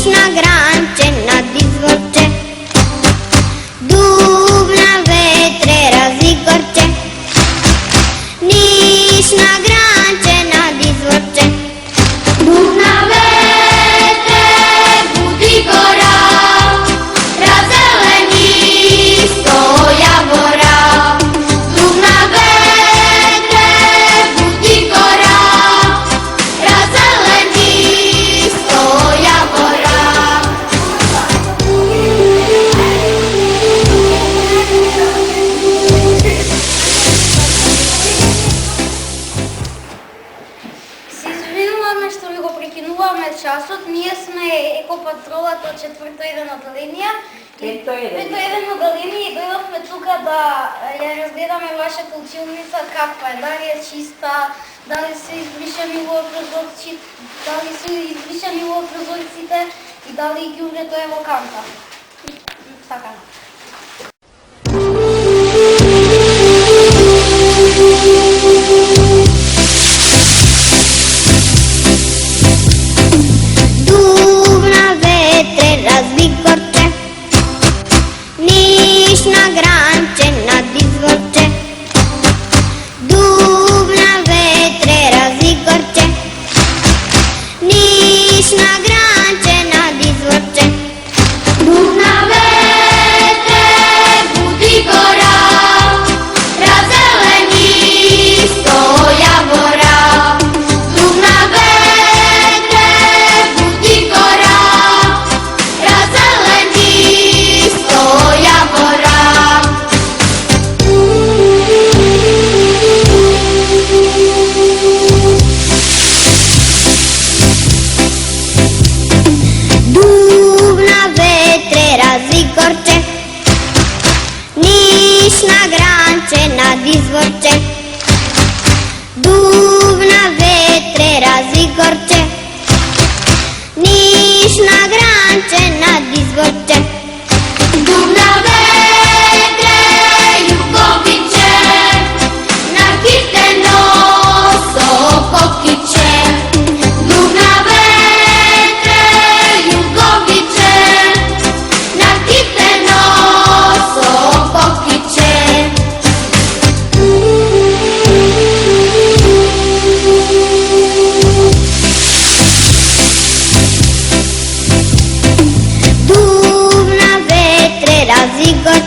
na granče nad izvorče, dub na vetre razigorče, niš na granče nad izvorče, dub na vetre budi gora, razeleni sto javora, dub na vetre budi gora, razeleni sto javora. Се извинуваме што ви го прекинуваме часот. Ние сме екопатролата од 4-1 одделение. 5-1 одделение и дојдовме тука да ја разгледаме вашата училница каква е, дали е чиста, дали се избришани во прозорците и дали ѓубрето е во канта. Така. Dub na vetre razigorče, niš na granče nad izvorče, dub na vetre razigorče, niš na granče nad izvorče, dub na vetre budi gora, razeleni sto javora, dub na vetre budi gora, razeleni sto javora. Dub na vetre razigorče, niš na granče nad izvorče, dub na vetre razigorče, niš na granče nad izvorče, dub na vetre jugoviće, na kiteno sokokiće, dub na vetre jugoviće, na kiteno sokokiće. Dub na vetre razigorče,